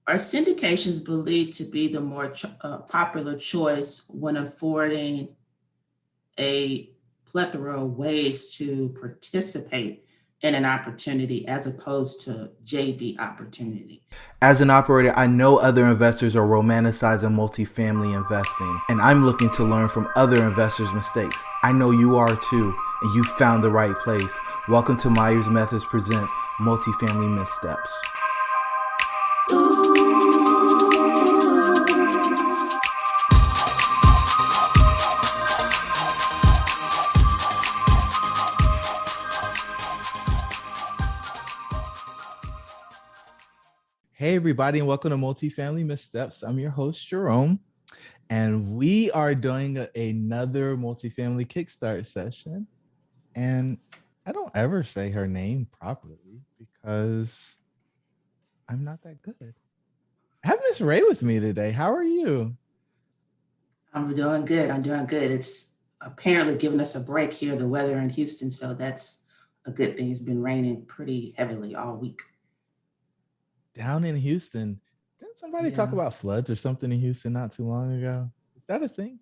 Are syndications believed to be the more popular choice when affording a plethora of ways to participate in an opportunity as opposed to JV opportunities? As an operator, I know other investors are romanticizing multifamily investing, and I'm looking to learn from other investors' mistakes. I know you are too, and you found the right place. Welcome to Myers Methods Presents Multifamily Missteps. Hey everybody, and welcome to Multifamily Missteps. I'm your host, Jerome, and we are doing another multifamily kickstart session. And I don't ever say her name properly because I'm not that good. I have Miss Ray with me today. How are you? I'm doing good. It's apparently giving us a break here, the weather in Houston, so that's a good thing. It's been raining pretty heavily all week. Down in Houston, didn't somebody talk about floods or something in Houston not too long ago? Is that a thing?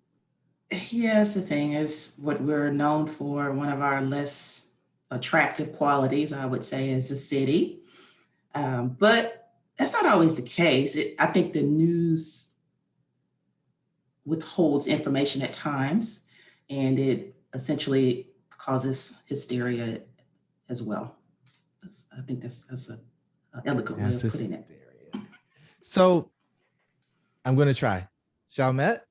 Yes, the thing is what we're known for, one of our less attractive qualities, I would say, as a city. But that's not always the case. I think the news withholds information at times, and it essentially causes hysteria as well. I think that's an eloquent way of putting it. So I'm going to try. Chalmette?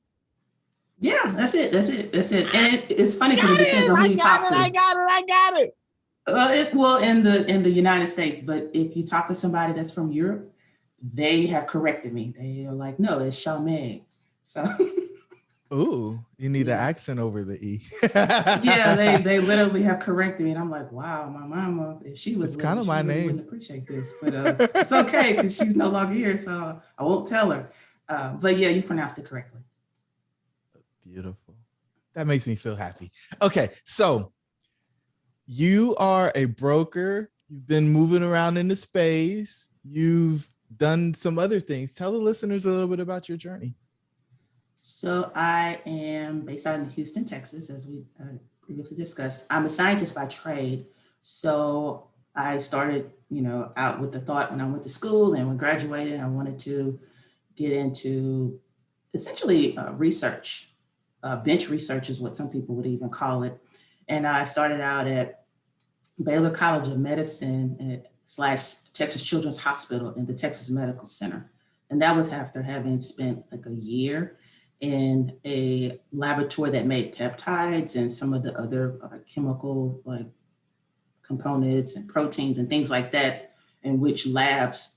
Yeah, that's it. And it's funny because it depends on who you talk to. I got it. Well, in the United States, but if you talk to somebody that's from Europe, they have corrected me. They are like, no, it's Chalmette. So ooh, you need an accent over the E. Yeah, they literally have corrected me, and I'm like, wow, my mama, if she was, it's kind of my name. Wouldn't appreciate this, but it's okay because she's no longer here, so I won't tell her. But yeah, you pronounced it correctly. Beautiful. That makes me feel happy. Okay, so you are a broker. You've been moving around in the space. You've done some other things. Tell the listeners a little bit about your journey. So I am based out in Houston, Texas, as we previously discussed. I'm a scientist by trade. So I started, out with the thought when I went to school and when graduated, I wanted to get into essentially research. Bench research is what some people would even call it. And I started out at Baylor College of Medicine / Texas Children's Hospital in the Texas Medical Center. And that was after having spent like a year in a laboratory that made peptides and some of the other chemical like components and proteins and things like that, in which labs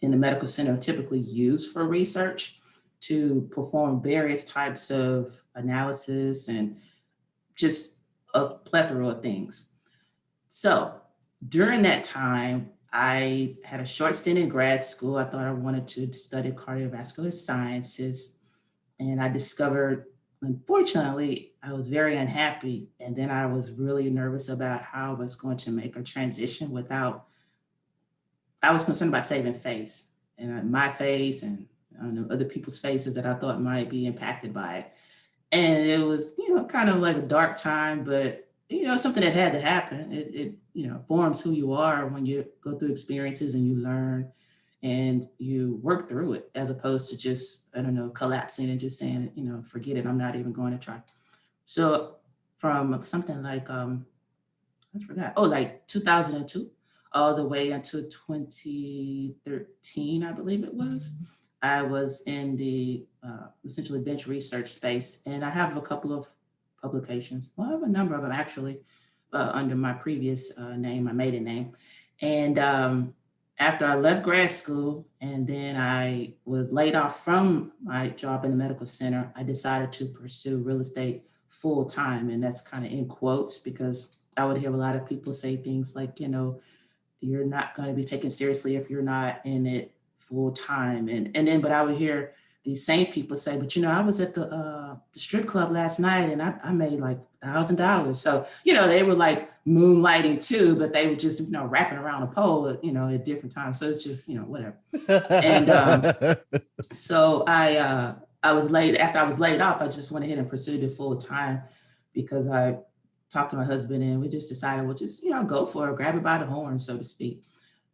in the medical center are typically used for research to perform various types of analysis and just a plethora of things. So during that time, I had a short stint in grad school. I thought I wanted to study cardiovascular sciences. And I discovered, unfortunately, I was very unhappy. And then I was really nervous about how I was going to make a transition I was concerned about saving face and my face and other people's faces that I thought might be impacted by it. And it was, kind of like a dark time, but, something that had to happen. It forms who you are when you go through experiences and you learn and you work through it, as opposed to just, collapsing and just saying, forget it, I'm not even going to try. So from something like, I forgot, like 2002, all the way until 2013, I believe it was, I was in the essentially bench research space. And I have a couple of publications. Well, I have a number of them actually under my previous name, my maiden name. And after I left grad school and then I was laid off from my job in the medical center, I decided to pursue real estate full time. And that's kind of in quotes because I would hear a lot of people say things like, you're not going to be taken seriously if you're not in it full time. But I would hear these same people say, but I was at the strip club last night and I made like $1,000. So, they were like moonlighting too, but they were just, wrapping around a pole, at different times. So it's just, whatever. And so I was laid after I was laid off. I just went ahead and pursued it full time because I talked to my husband and we just decided we'll just, go for it, grab it by the horn, so to speak.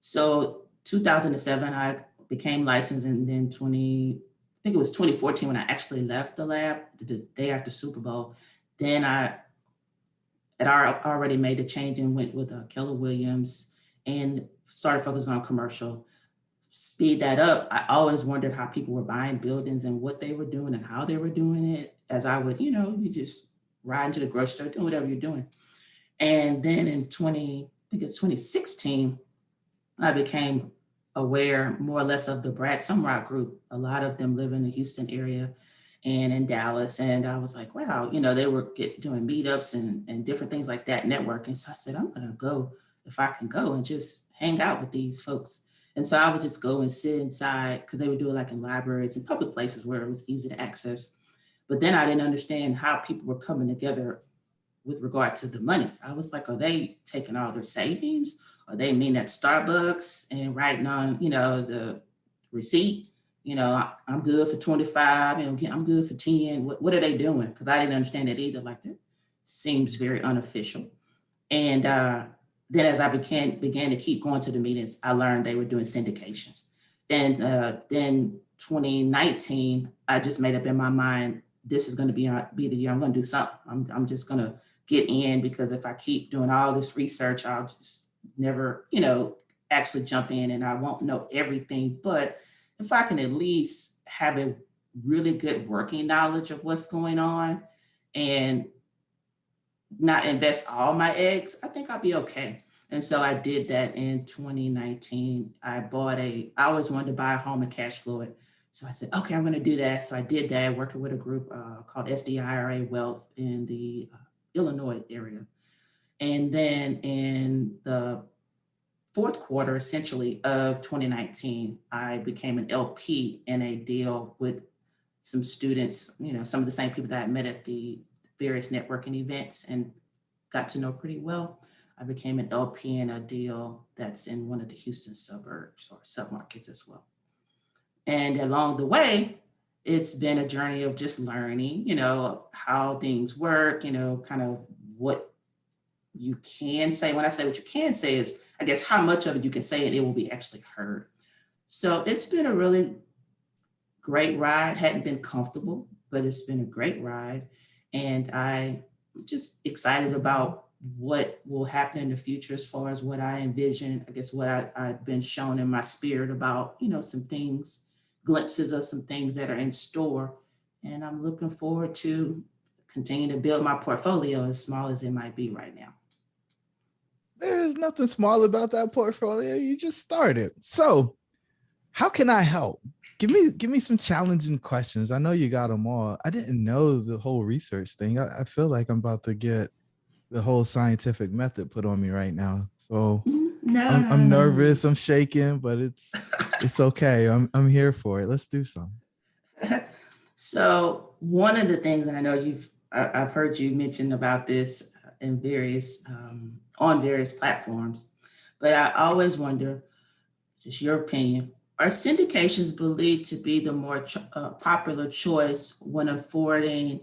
So 2007, I became licensed, and then I think it was 2014 when I actually left the lab the day after Super Bowl. Then I had already made a change and went with Keller Williams and started focusing on commercial. Speed that up, I always wondered how people were buying buildings and what they were doing and how they were doing it. As I would, you just ride into the grocery store, doing whatever you're doing. And then in 2016, I became aware more or less of the Brad Sumrock group. A lot of them live in the Houston area and in Dallas. And I was like, wow, they were doing meetups and different things like that, networking. So I said, I'm going to go, if I can go, and just hang out with these folks. And so I would just go and sit inside because they would do it like in libraries and public places where it was easy to access. But then I didn't understand how people were coming together with regard to the money. I was like, are they taking all their savings? Are they meeting at Starbucks and writing on, the receipt? I'm good for 25, I'm good for 10. What are they doing? Because I didn't understand it either. Like, that seems very unofficial. And then as I began to keep going to the meetings, I learned they were doing syndications. And then 2019, I just made up in my mind, this is going to be the year I'm going to do something. I'm just going to get in, because if I keep doing all this research, I'll just never, actually jump in, and I won't know everything. But if I can at least have a really good working knowledge of what's going on and not invest all my eggs, I think I'll be okay. And so I did that in 2019. I always wanted to buy a home and cash flow it. So I said, okay, I'm going to do that. So I did that, working with a group called SDIRA Wealth in the Illinois area. And then in the fourth quarter, essentially, of 2019, I became an LP in a deal with some students, some of the same people that I met at the various networking events and got to know pretty well. I became an LP in a deal that's in one of the Houston suburbs or submarkets as well. And along the way, it's been a journey of just learning, how things work, kind of what you can say. When I say what you can say is, I guess, how much of it you can say and it will be actually heard. So it's been a really great ride. Hadn't been comfortable, but it's been a great ride. And I'm just excited about what will happen in the future as far as what I envision, I guess what I've been shown in my spirit about, some things, glimpses of some things that are in store. And I'm looking forward to continue to build my portfolio, as small as it might be right now. There's nothing small about that portfolio. You just started. So how can I help? Give me some challenging questions. I know you got them all. I didn't know the whole research thing. I feel like I'm about to get the whole scientific method put on me right now. So I'm nervous. I'm shaking, but it's okay. I'm here for it. Let's do some. So one of the things, and I know I've heard you mention about this in on various platforms, but I always wonder, just your opinion, are syndications believed to be the more popular choice when affording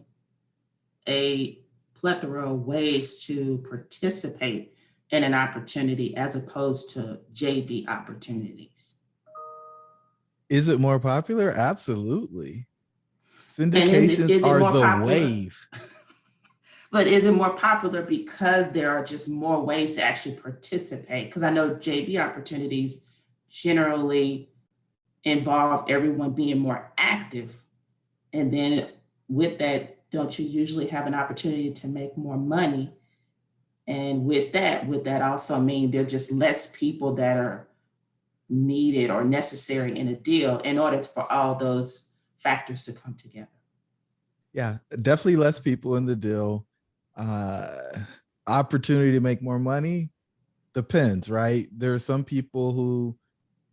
a plethora of ways to participate in an opportunity as opposed to JV opportunities? Is it more popular? Absolutely. Syndications are the wave. But is it more popular because there are just more ways to actually participate? Because I know JV opportunities generally involve everyone being more active. And then with that, don't you usually have an opportunity to make more money? And would that also mean there are just less people that are needed or necessary in a deal in order for all those factors to come together? Yeah, definitely less people in the deal. Opportunity to make more money depends, right? There are some people who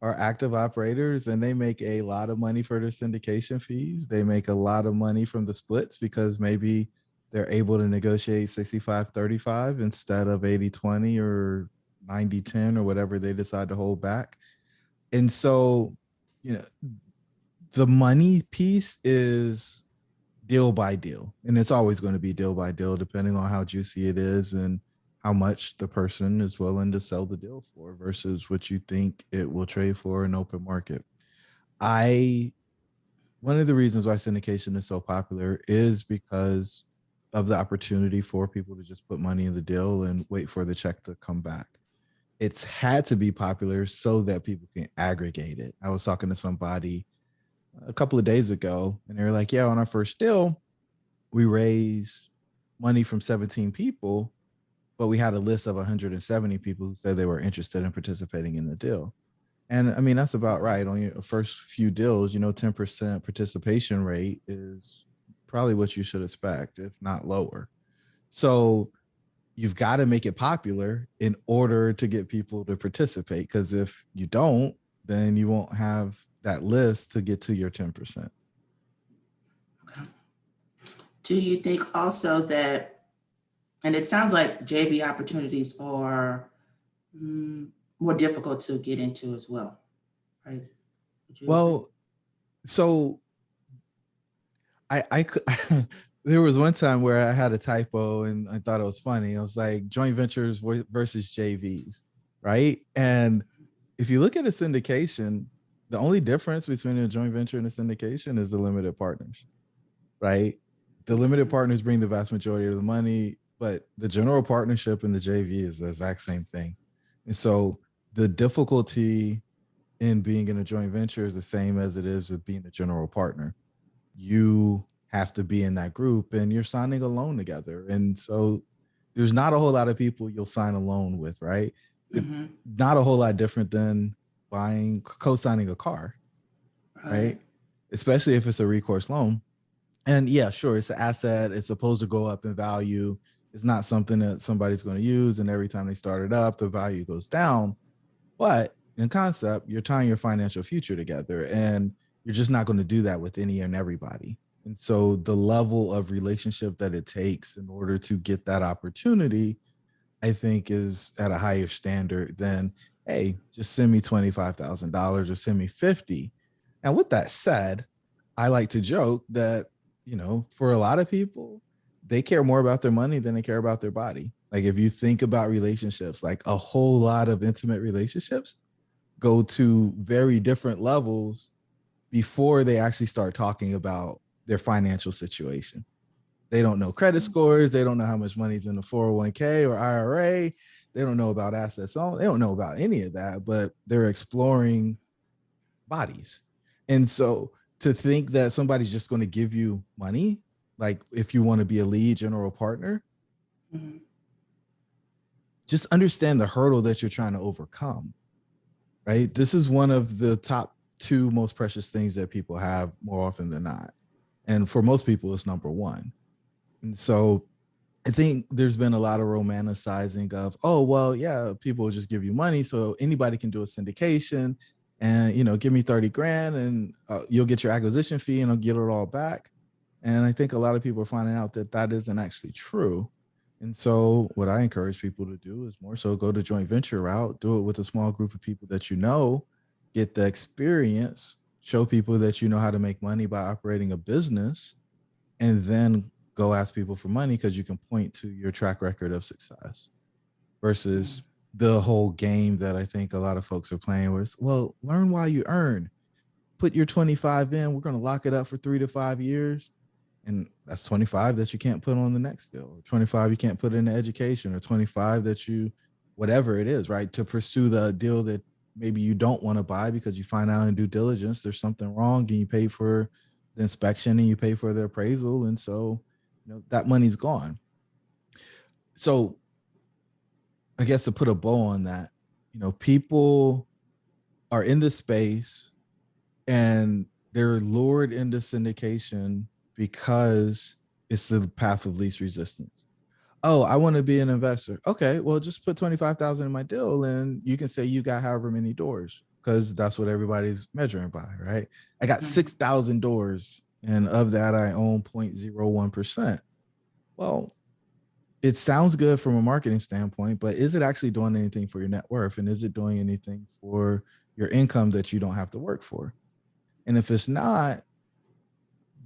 are active operators and they make a lot of money for their syndication fees. They make a lot of money from the splits because maybe they're able to negotiate 65-35 instead of 80-20 or 90-10 or whatever they decide to hold back. And so, you know, the money piece is deal by deal. And it's always going to be deal by deal, depending on how juicy it is and how much the person is willing to sell the deal for versus what you think it will trade for in open market. One of the reasons why syndication is so popular is because of the opportunity for people to just put money in the deal and wait for the check to come back. It's had to be popular so that people can aggregate it. I was talking to somebody a couple of days ago and they were like, yeah, on our first deal, we raised money from 17 people, but we had a list of 170 people who said they were interested in participating in the deal. And I mean, that's about right. On your first few deals, 10% participation rate is probably what you should expect, if not lower. So you've got to make it popular in order to get people to participate. Because if you don't, then you won't have that list to get to your 10%. Okay. Do you think also that, and it sounds like JV opportunities are more difficult to get into as well, right? Well, so I there was one time where I had a typo and I thought it was funny. I was like joint ventures versus JVs, right? And if you look at a syndication, the only difference between a joint venture and a syndication is the limited partners, right? The limited partners bring the vast majority of the money, but the general partnership and the JV is the exact same thing. And so the difficulty in being in a joint venture is the same as it is with being a general partner. You have to be in that group and you're signing a loan together. And so there's not a whole lot of people you'll sign a loan with, right? Mm-hmm. Not a whole lot different than co-signing a car, right? Especially if it's a recourse loan. And yeah, sure, it's an asset. It's supposed to go up in value. It's not something that somebody's going to use. And every time they start it up, the value goes down. But in concept, you're tying your financial future together. And you're just not going to do that with any and everybody. And so the level of relationship that it takes in order to get that opportunity, I think, is at a higher standard than, hey, just send me $25,000 or send me 50. And with that said, I like to joke that, for a lot of people, they care more about their money than they care about their body. Like if you think about relationships, like a whole lot of intimate relationships go to very different levels before they actually start talking about their financial situation. They don't know credit scores. They don't know how much money's in the 401k or IRA. They don't know about assets. They don't know about any of that, but they're exploring bodies. And so to think that somebody's just going to give you money, like if you want to be a lead general partner, mm-hmm. just understand the hurdle that you're trying to overcome, right? This is one of the top 2 most precious things that people have more often than not. And for most people, it's number 1. And so I think there's been a lot of romanticizing of, oh, well, yeah, people will just give you money. So anybody can do a syndication and, give me 30 grand and you'll get your acquisition fee and I'll get it all back. And I think a lot of people are finding out that that isn't actually true. And so what I encourage people to do is more so go the joint venture route, do it with a small group of people that get the experience, show people that you know how to make money by operating a business, and then go ask people for money because you can point to your track record of success versus the whole game that I think a lot of folks are playing with. Well, learn while you earn. Put your 25 in. We're going to lock it up for 3 to 5 years. And that's 25 that you can't put on the next deal, or 25 you can't put into education, or 25 that whatever it is, right? To pursue the deal that maybe you don't want to buy because you find out in due diligence there's something wrong and you pay for the inspection and you pay for the appraisal. And so, that money's gone. So I guess to put a bow on that, people are in this space and they're lured into syndication because it's the path of least resistance. Oh, I want to be an investor. Okay, well, just put 25,000 in my deal and you can say you got however many doors. because that's what everybody's measuring by, right? I got Mhm. 6,000 doors, and of that, I own 0.01%. Well, it sounds good from a marketing standpoint, but is it actually doing anything for your net worth? And is it doing anything for your income that you don't have to work for? And if it's not,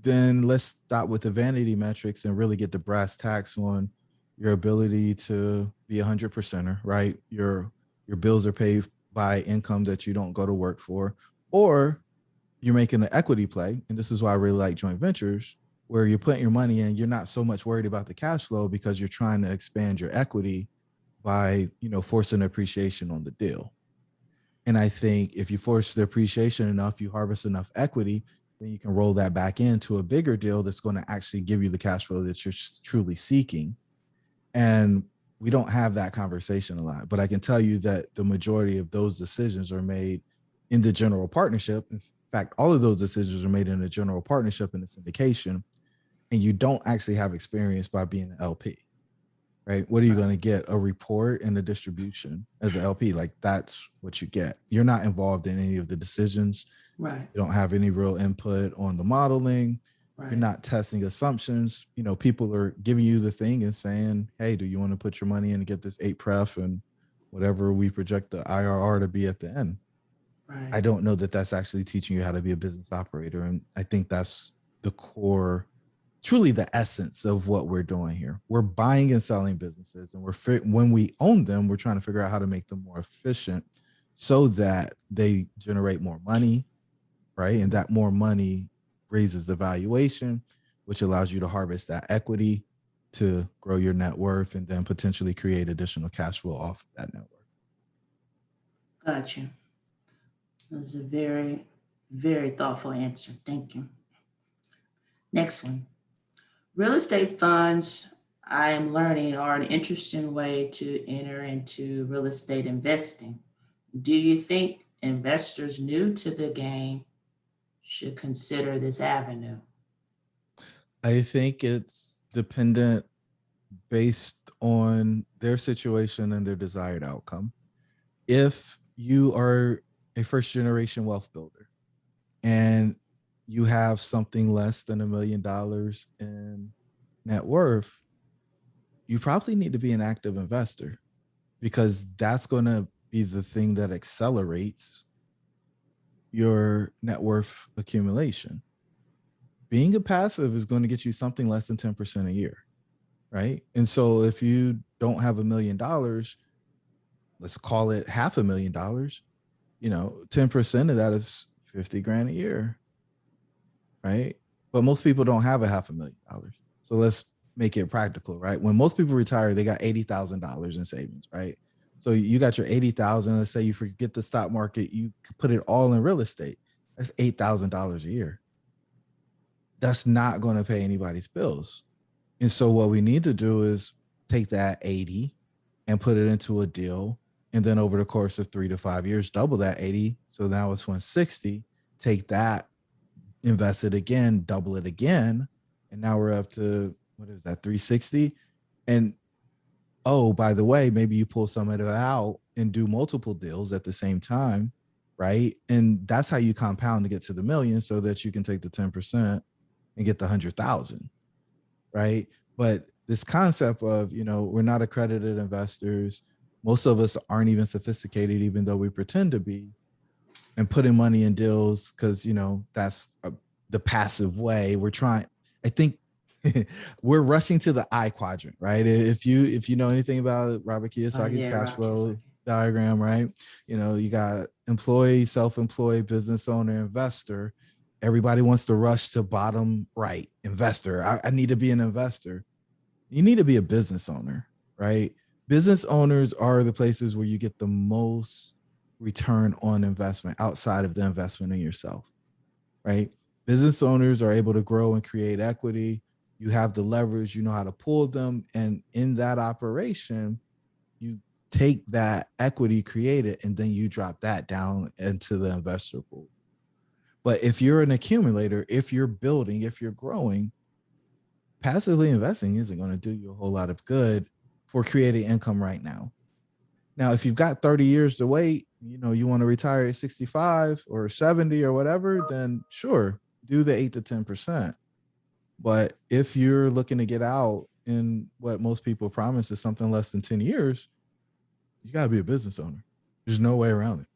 then let's stop with the vanity metrics and really get the brass tacks on your ability to be 100%er, right? Your bills are paid by income that you don't go to work for, or you're making an equity play. And this is why I really like joint ventures, where you're putting your money in. You're not so much worried about the cash flow because you're trying to expand your equity by, forcing appreciation on the deal. And I think if you force the appreciation enough, you harvest enough equity, then you can roll that back into a bigger deal that's going to actually give you the cash flow that you're truly seeking. And we don't have that conversation a lot, but I can tell you that the majority of those decisions are made in the general partnership. In fact, all of those decisions are made in a general partnership in a syndication, and you don't actually have experience by being an LP, right? What are you going to get? A report and a distribution as an LP. Like, that's what you get. You're not involved in any of the decisions. Right. You don't have any real input on the modeling. Right. You're not testing assumptions. People are giving you the thing and saying, hey, do you want to put your money in and get this 8 pref and whatever we project the IRR to be at the end? Right. I don't know that that's actually teaching you how to be a business operator. And I think that's the core, truly the essence of what we're doing here. We're buying and selling businesses, and when we own them, we're trying to figure out how to make them more efficient so that they generate more money, right? And that more money raises the valuation, which allows you to harvest that equity to grow your net worth and then potentially create additional cash flow off of that net worth. Gotcha. That was a very, very thoughtful answer. Thank you. Next one. Real estate funds, I am learning, are an interesting way to enter into real estate investing. Do you think investors new to the game should consider this avenue? I think it's dependent based on their situation and their desired outcome. If you are a first generation wealth builder and you have something less than $1 million in net worth, you probably need to be an active investor, because that's going to be the thing that accelerates your net worth accumulation. Being a passive is going to get you something less than 10% a year, right? And so if you don't have $1 million, let's call it $500,000, 10% of that is 50 grand a year, right? But most people don't have $500,000. So let's make it practical, right? When most people retire, they got $80,000 in savings, right? So you got your 80,000. Let's say you forget the stock market, you put it all in real estate. That's $8,000 a year. That's not going to pay anybody's bills. And so what we need to do is take that 80 and put it into a deal. And then over the course of 3 to 5 years, double that 80. So now it's 160. Take that, invest it again, double it again. And now we're up to, what is that, 360? And oh, by the way, maybe you pull some of it out and do multiple deals at the same time, right? And that's how you compound to get to the million, so that you can take the 10% and get the 100,000, right? But this concept of, we're not accredited investors. Most of us aren't even sophisticated, even though we pretend to be, and putting money in deals because, that's the passive way. We're trying, I think we're rushing to the I quadrant, right? If you know anything about Robert Kiyosaki's cash flow diagram, right? You got employee, self-employed, business owner, investor. Everybody wants to rush to bottom right, investor. I need to be an investor. You need to be a business owner, right? Business owners are the places where you get the most return on investment outside of the investment in yourself, right? Business owners are able to grow and create equity. You have the leverage, you know how to pull them. And in that operation, you take that equity created and then you drop that down into the investor pool. But if you're an accumulator, if you're building, if you're growing, passively investing isn't going to do you a whole lot of good for creating income right now. Now, if you've got 30 years to wait, you want to retire at 65 or 70 or whatever, then sure, do the 8 to 10%. But if you're looking to get out in what most people promise is something less than 10 years, you got to be a business owner. There's no way around it.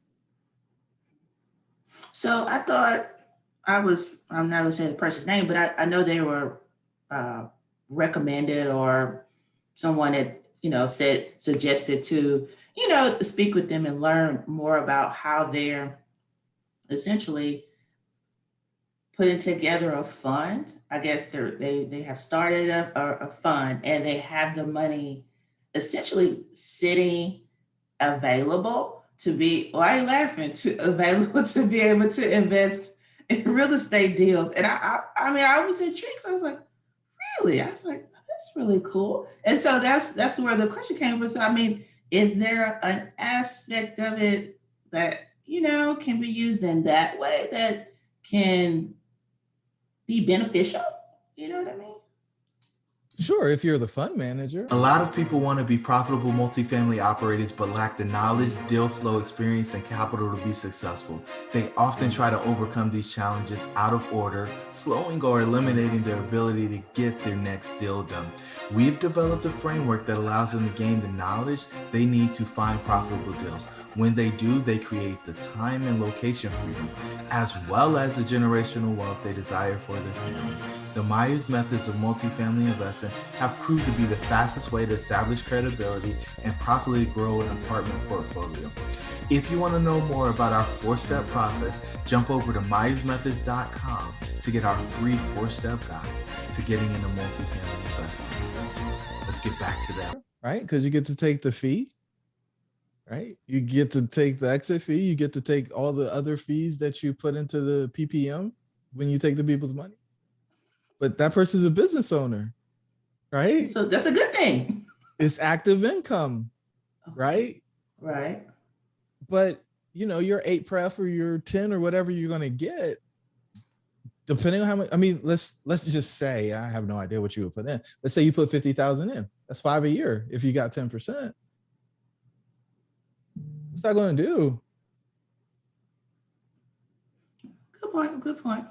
So I thought I'm not gonna say the person's name, but I know they were recommended, or someone had, suggested to, speak with them and learn more about how they're essentially putting together a fund. I guess they have started a fund, and they have the money essentially sitting available to be, why are you laughing, to available to be able to invest in real estate deals. And I mean, I was intrigued. So I was like, really? I was like, that's really cool. And so that's where the question came from. So I mean, is there an aspect of it that, can be used in that way that can be beneficial? You know what I mean? Sure, if you're the fund manager. A lot of people want to be profitable multifamily operators but lack the knowledge, deal flow experience, and capital to be successful. They often try to overcome these challenges out of order, slowing or eliminating their ability to get their next deal done. We've developed a framework that allows them to gain the knowledge they need to find profitable deals. When they do, they create the time and location freedom, as well as the generational wealth they desire for their family. The Myers methods of multifamily investing have proved to be the fastest way to establish credibility and profitably grow an apartment portfolio. If you want to know more about our 4-step process, jump over to myersmethods.com to get our free 4-step guide to getting into multifamily investing. Let's get back to that. Right? Because you get to take the fee, right? You get to take the exit fee. You get to take all the other fees that you put into the PPM when you take the people's money. But that person's a business owner, right? So that's a good thing. It's active income, right? Right. But, your 8 pref or your 10 or whatever you're going to get, depending on how much, I mean, let's just say, I have no idea what you would put in. Let's say you put 50,000 in. That's $5 a year. If you got 10%, what's that going to do? Good point.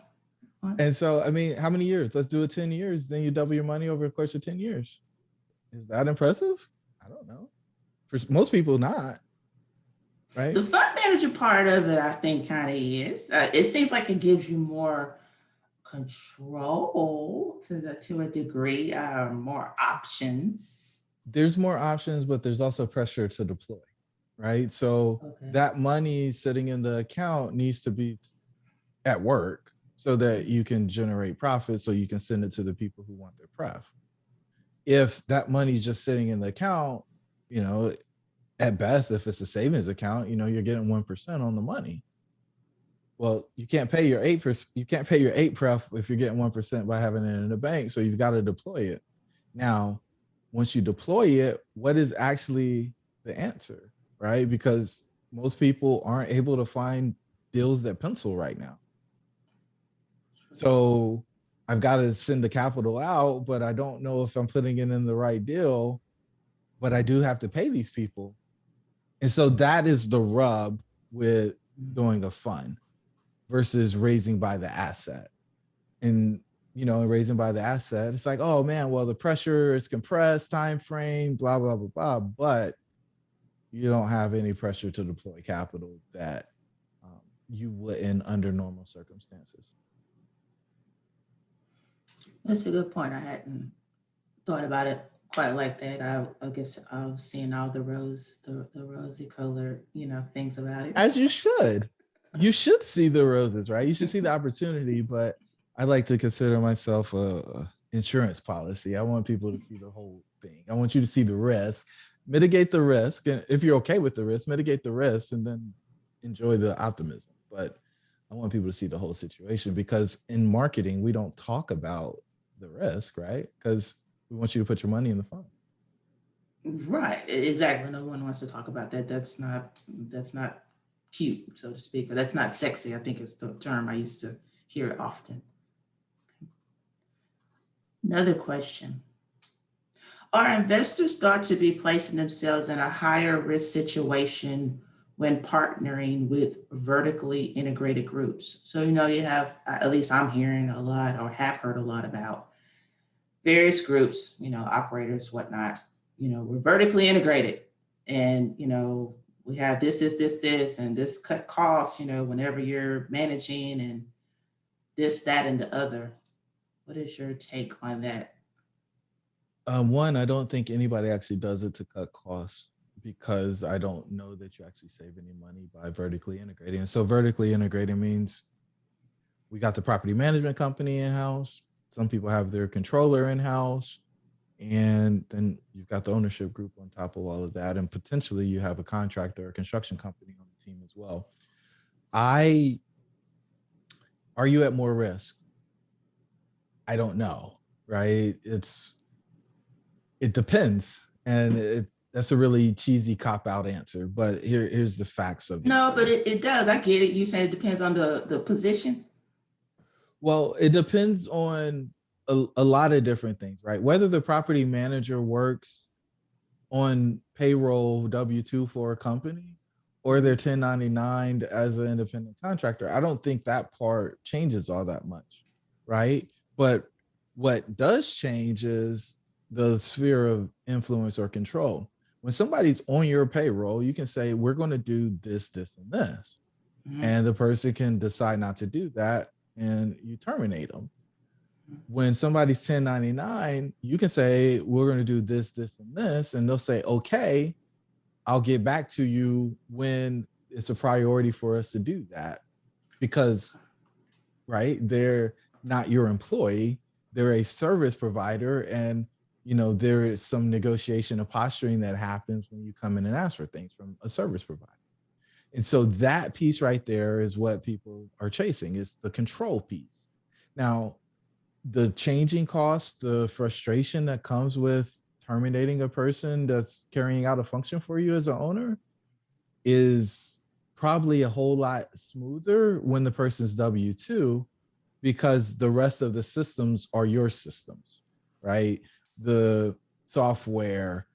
And so, I mean, how many years? Let's do it 10 years. Then you double your money over the course of 10 years. Is that impressive? I don't know. For most people, not. Right? The fund manager part of it, I think, kind of is. It seems like it gives you more control to a degree, more options. There's more options, but there's also pressure to deploy, right? So that money sitting in the account needs to be at work, so that you can generate profit, so you can send it to the people who want their pref. If that money's just sitting in the account, at best, if it's a savings account, you're getting 1% on the money. Well, you can't pay your 8%. You can't pay your 8 pref if you're getting 1% by having it in the bank. So you've got to deploy it. Now, once you deploy it, what is actually the answer, right? Because most people aren't able to find deals that pencil right now. So I've got to send the capital out, but I don't know if I'm putting it in the right deal, but I do have to pay these people. And so that is the rub with doing a fund versus raising by the asset. And, raising by the asset, it's like, oh man, well, the pressure is compressed, time frame, blah, blah, blah, blah. But you don't have any pressure to deploy capital that you wouldn't under normal circumstances. That's a good point. I hadn't thought about it quite like that. I guess I was seeing all the rosy colored, things about it. As you should. You should see the roses, right? You should see the opportunity, but I like to consider myself a insurance policy. I want people to see the whole thing. I want you to see the risk, mitigate the risk. And if you're okay with the risk, mitigate the risk and then enjoy the optimism. But I want people to see the whole situation, because in marketing, we don't talk about the risk, right? Because we want you to put your money in the fund. Right, exactly. No one wants to talk about that. That's not cute, so to speak, or that's not sexy. I think is the term I used to hear often. Another question. Are investors thought to be placing themselves in a higher risk situation when partnering with vertically integrated groups. So, you have, at least I'm hearing a lot or have heard a lot about various groups, operators, whatnot, we're vertically integrated and, we have this, and this cut costs, whenever you're managing and this, that, and the other. What is your take on that? One, I don't think anybody actually does it to cut costs because I don't know that you actually save any money by vertically integrating. And so vertically integrating means we got the property management company in-house. Some people have their controller in-house. And then you've got the ownership group on top of all of that. And potentially you have a contractor or a construction company on the team as well. Are you at more risk? I don't know, right? It depends. And that's a really cheesy cop-out answer, but here's the facts of it. No, but it does. I get it. You said it depends on the position. Well, it depends on a lot of different things, right? Whether the property manager works on payroll W-2 for a company or they're 1099 as an independent contractor, I don't think that part changes all that much, right? But what does change is the sphere of influence or control. When somebody's on your payroll, you can say, we're going to do this, this, and this. Mm-hmm. And the person can decide not to do that and you terminate them. When somebody's 1099, you can say, we're going to do this, this, and this. And they'll say, okay, I'll get back to you when it's a priority for us to do that. Because, right, they're not your employee. They're a service provider. And, there is some negotiation and posturing that happens when you come in and ask for things from a service provider. And so that piece right there is what people are chasing, is the control piece. Now, the changing cost, the frustration that comes with terminating a person that's carrying out a function for you as an owner is probably a whole lot smoother when the person's W-2, because the rest of the systems are your systems, right? The software,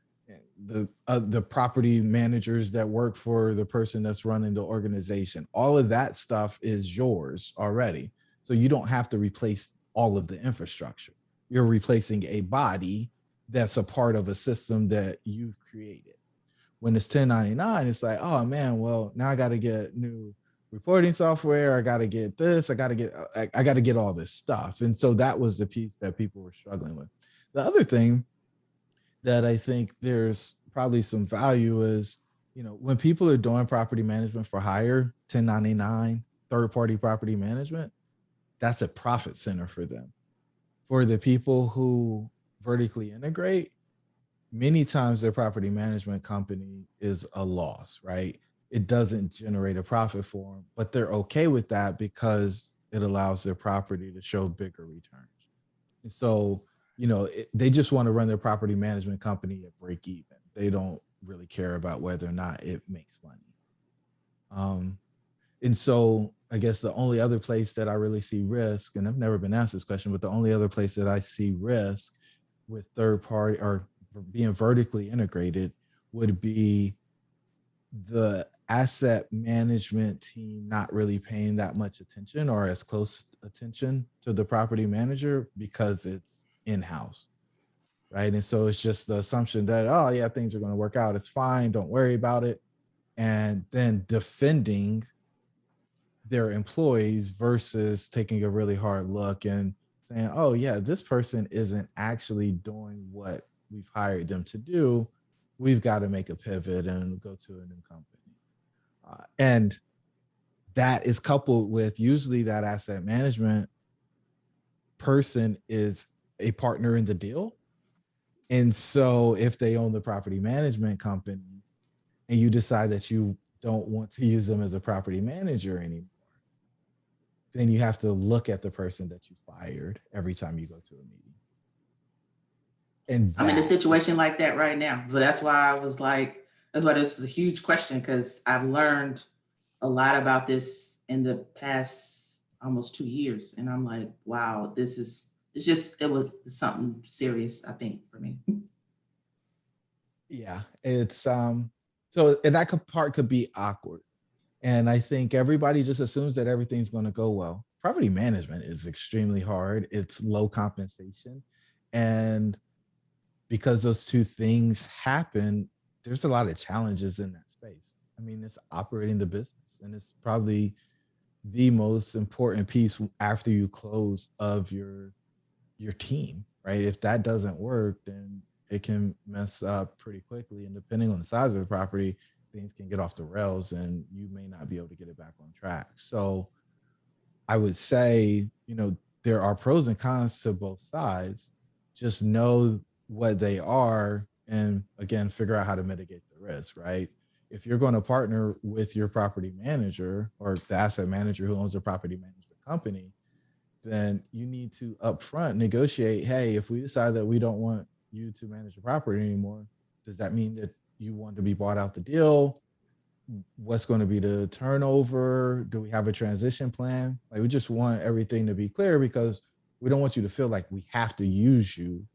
the property managers that work for the person that's running the organization, all of that stuff is yours already. So you don't have to replace all of the infrastructure. You're replacing a body that's a part of a system that you've created. When it's 1099, it's like, oh man, well, now I got to get new reporting software. I got to get this. I got to get all this stuff. And so that was the piece that people were struggling with. The other thing that I think there's probably some value is, when people are doing property management for hire, 1099, third-party property management, that's a profit center for them. For the people who vertically integrate, many times their property management company is a loss, right? It doesn't generate a profit for them, but they're okay with that because it allows their property to show bigger returns. And so, they just want to run their property management company at break even. They don't really care about whether or not it makes money. And so I guess the only other place that I really see risk, and I've never been asked this question, but the only other place that I see risk with third party or being vertically integrated would be the asset management team not really paying that much attention or as close attention to the property manager because it's in-house, right? And so it's just the assumption that, oh yeah, things are going to work out. It's fine. Don't worry about it. And then defending their employees versus taking a really hard look and saying, oh yeah, this person isn't actually doing what we've hired them to do. We've got to make a pivot and go to a new company. And that is coupled with usually that asset management person is a partner in the deal. And so if they own the property management company and you decide that you don't want to use them as a property manager anymore, then you have to look at the person that you fired every time you go to a meeting. And I'm in a situation like that right now. So that's why I was like, that's why this is a huge question, because I've learned a lot about this in the past almost 2 years. And I'm like, wow, it was something serious, I think, for me. Yeah, it's So and that part could be awkward. And I think everybody just assumes that everything's going to go well. Property management is extremely hard. It's low compensation. And because those two things happen, there's a lot of challenges in that space. I mean, it's operating the business, and it's probably the most important piece after you close of your team, right? If that doesn't work, then it can mess up pretty quickly. And depending on the size of the property, things can get off the rails and you may not be able to get it back on track. So I would say, there are pros and cons to both sides. Just know what they are and again, figure out how to mitigate the risk, right? If you're going to partner with your property manager or the asset manager who owns a property management company, then you need to upfront negotiate, hey, if we decide that we don't want you to manage the property anymore, does that mean that you want to be bought out the deal? What's going to be the turnover? Do we have a transition plan? Like, we just want everything to be clear because we don't want you to feel like we have to use you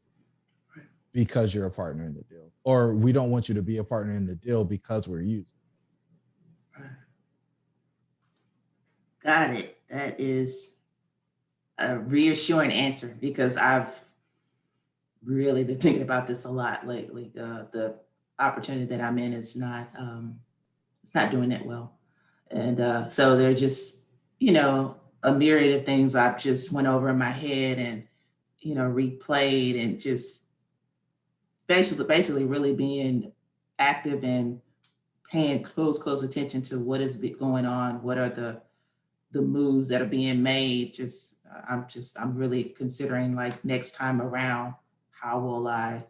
because you're a partner in the deal, or we don't want you to be a partner in the deal because we're using. Got it. That is a reassuring answer because I've really been thinking about this a lot lately. The opportunity that I'm in is it's not doing it well, and so they're just a myriad of things I've just went over in my head and replayed and just basically really being active and paying close attention to what is going on, what are the moves that are being made. I'm really considering, like, next time around, how will I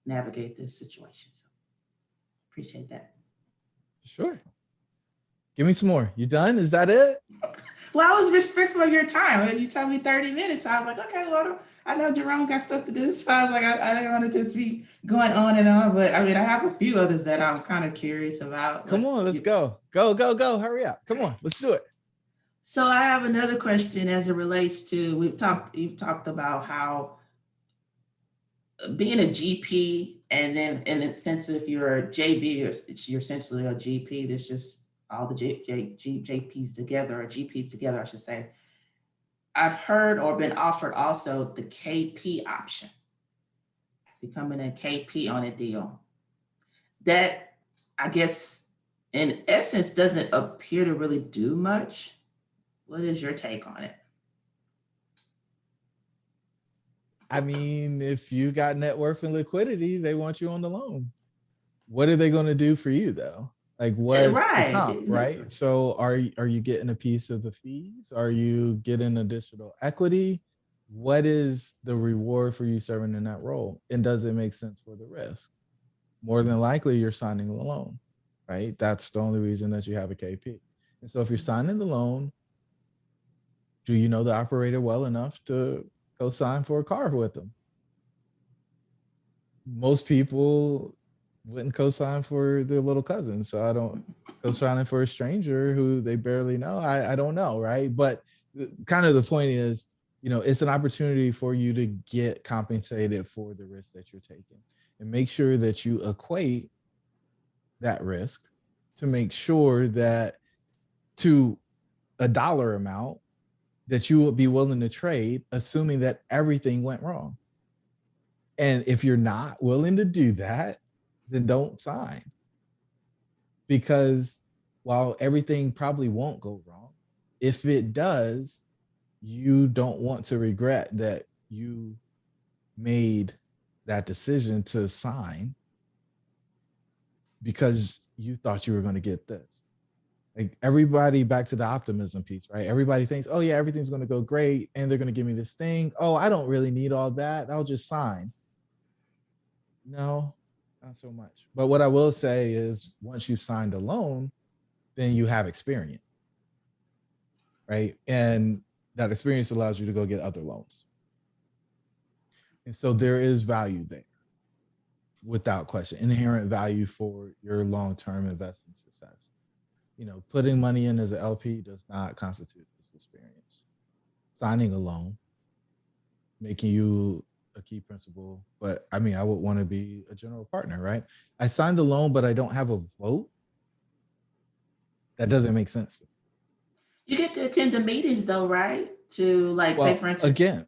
navigate this situation? So appreciate that. Sure. Give me some more. You done? Is that it? Well, I was respectful of your time. When you told me 30 minutes, I was like, okay, well, I know Jerome got stuff to do. So I was like, I didn't want to just be going on and on. But I mean, I have a few others that I'm kind of curious about. Come on, let's go. Go. Hurry up. Come on, let's do it. So I have another question as it relates to, you've talked about how being a GP, and then in the sense if you're a JV, you're essentially a GP. There's just all the JPs together, or GPs together, I should say. I've heard or been offered also the KP option, becoming a KP on a deal. That, I guess, in essence, doesn't appear to really do much. What is your take on it? I mean, if you got net worth and liquidity, they want you on the loan. What are they going to do for you, though? Like, what's the comp, right? So are you getting a piece of the fees? Are you getting additional equity? What is the reward for you serving in that role? And does it make sense for the risk? More than likely, you're signing a loan, right? That's the only reason that you have a KP. And so if you're signing the loan, do you know the operator well enough to go sign for a car with them? Most people wouldn't co-sign for their little cousin. So I don't co-signing for a stranger who they barely know. I don't know, right? But kind of the point is, it's an opportunity for you to get compensated for the risk that you're taking, and make sure that you equate that risk to make sure that to a dollar amount that you would be willing to trade, assuming that everything went wrong. And if you're not willing to do that, then don't sign. Because while everything probably won't go wrong, if it does, you don't want to regret that you made that decision to sign because you thought you were going to get this. Like, everybody, back to the optimism piece, right? Everybody thinks, oh yeah, everything's going to go great and they're going to give me this thing. Oh, I don't really need all that. I'll just sign. No, not so much. But what I will say is, once you've signed a loan, then you have experience, right? And that experience allows you to go get other loans. And so there is value there, without question, inherent value for your long-term investing success. Putting money in as an LP does not constitute this experience. Signing a loan, making you a key principal, but I mean, I would want to be a general partner, right? I signed the loan, but I don't have a vote. That doesn't make sense. You get to attend the meetings though, right? To like say Well, for instance.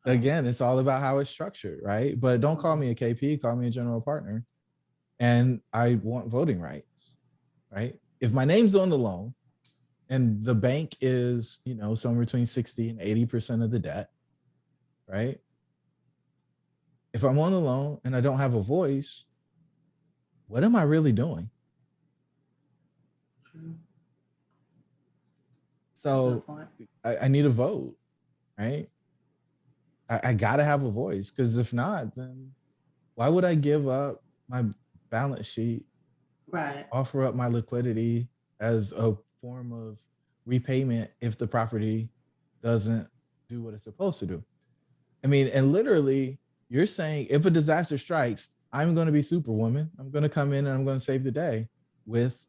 again, it's all about how it's structured, right? But don't call me a KP, call me a general partner. And I want voting rights, right? If my name's on the loan and the bank is, somewhere between 60 and 80% of the debt, right? If I'm on the loan and I don't have a voice, what am I really doing? True. So I need a vote, right? I got to have a voice, because if not, then why would I give up my balance sheet, Right. offer up my liquidity as a form of repayment if the property doesn't do what it's supposed to do? I mean, and literally, you're saying if a disaster strikes, I'm going to be Superwoman. I'm going to come in and I'm going to save the day with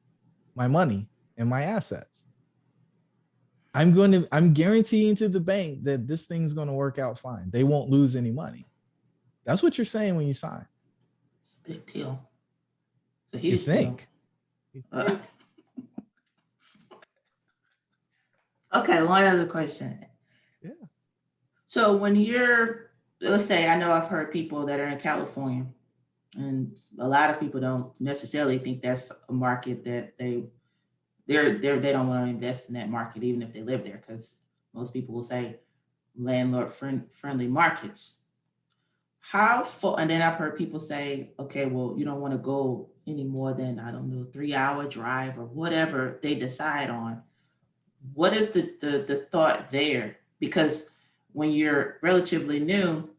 my money and my assets. I'm guaranteeing to the bank that this thing's going to work out fine. They won't lose any money. That's what you're saying when you sign. It's a big deal. It's a huge deal. Okay, one other question. Yeah. So when let's say, I know I've heard people that are in California, and a lot of people don't necessarily think that's a market that they don't want to invest in that market, even if they live there, because most people will say landlord friendly markets. And then I've heard people say, okay, well, you don't want to go any more than, I don't know, 3-hour drive or whatever they decide on. What is the thought there? Because when you're relatively new,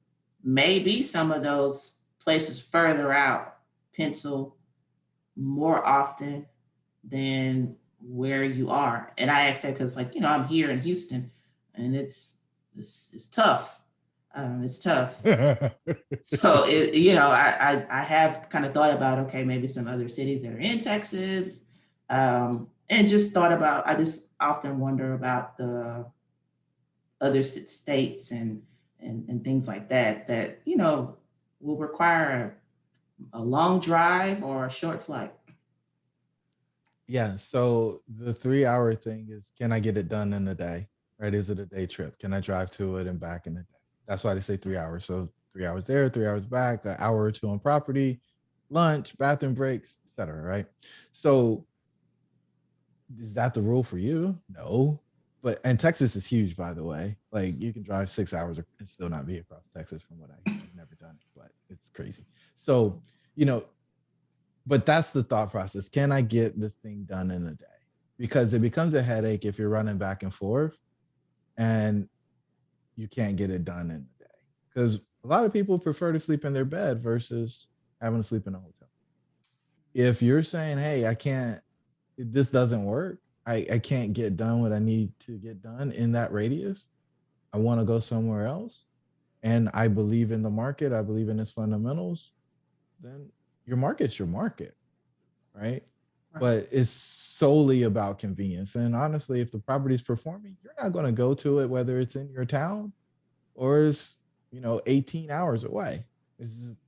maybe some of those places further out pencil more often than where you are. And I ask that because, like, I'm here in Houston, and it's tough. It's tough. So I have kind of thought about, okay, maybe some other cities that are in Texas, and just thought about. I just often wonder about the other states and things like that will require a long drive or a short flight. Yeah. So the 3-hour thing is, can I get it done in a day? Right? Is it a day trip? Can I drive to it and back in a day? That's why they say 3 hours. So 3 hours there, 3 hours back, an hour or two on property, lunch, bathroom breaks, etc. Right? So is that the rule for you? No. And Texas is huge, by the way. Like, you can drive 6 hours and still not be across Texas, from what I've never done it, but it's crazy. So, but that's the thought process. Can I get this thing done in a day? Because it becomes a headache if you're running back and forth and you can't get it done in a day. Because a lot of people prefer to sleep in their bed versus having to sleep in a hotel. If you're saying, hey, this doesn't work, I can't get done what I need to get done in that radius, I want to go somewhere else, and I believe in the market, I believe in its fundamentals, then your market's your market, right? But it's solely about convenience. And honestly, if the property's performing, you're not going to go to it, whether it's in your town or it's 18 hours away.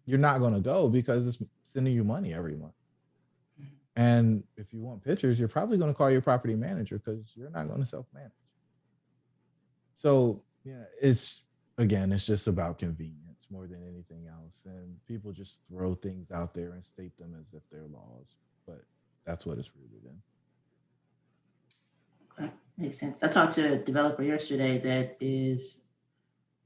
You're not going to go because it's sending you money every month. And if you want pictures, you're probably going to call your property manager because you're not going to self-manage. So it's just about convenience more than anything else. And people just throw things out there and state them as if they're laws, but that's what it's rooted in. Okay, makes sense. I talked to a developer yesterday that is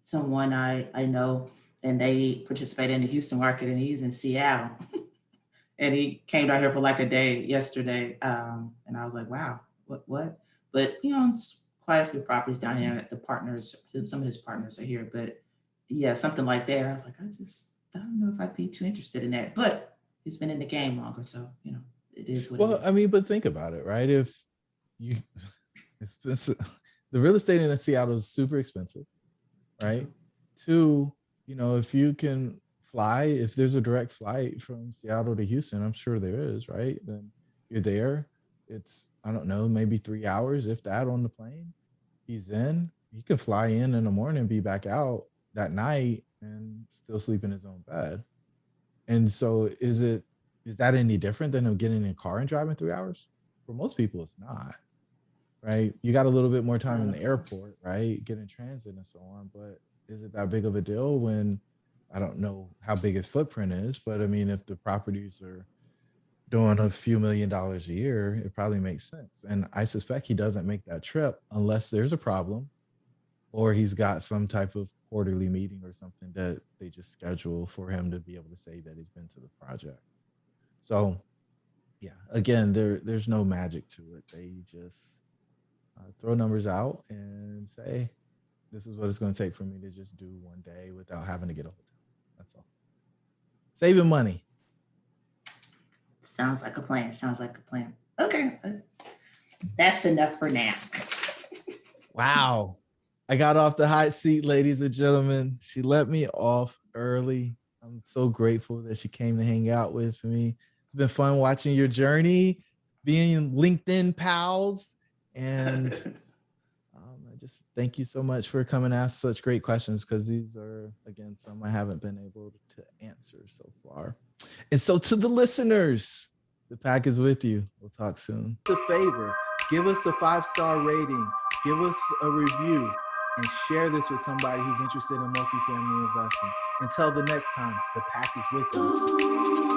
someone I know, and they participate in the Houston market, and he's in Seattle. And he came down here for like a day yesterday. And I was like, wow, what? But, it's quite a few properties down here that some of his partners are here. But yeah, something like that. I was like, I don't know if I'd be too interested in that. But he's been in the game longer. So, it is what it is. I mean, but think about it, right? If the real estate in Seattle is super expensive, right? Two, if you can fly, if there's a direct flight from Seattle to Houston, I'm sure there is, right? Then you're there. It's, I don't know, maybe 3 hours, if that, on the plane. He can fly in the morning, be back out that night, and still sleep in his own bed. And so is that any different than him getting in a car and driving 3 hours? For most people, it's not, right? You got a little bit more time in the airport, right? Getting transit and so on. But is it that big of a deal when, I don't know how big his footprint is, but I mean, if the properties are doing a few $1 million a year, it probably makes sense. And I suspect he doesn't make that trip unless there's a problem or he's got some type of quarterly meeting or something that they just schedule for him to be able to say that he's been to the project. So yeah, again, there's no magic to it. They just throw numbers out and say, this is what it's going to take for me to just do one day without having to get a hotel. That's all. Saving money. Sounds like a plan. Okay. That's enough for now. Wow. I got off the hot seat, ladies and gentlemen. She let me off early. I'm so grateful that she came to hang out with me. It's been fun watching your journey, being LinkedIn pals, and I just thank you so much for coming to ask such great questions, because these are, again, some I haven't been able to answer so far. And so to the listeners, the pack is with you. We'll talk soon. Do us a favor, give us a 5-star rating, give us a review, and share this with somebody who's interested in multifamily investing. Until the next time, the pack is with you.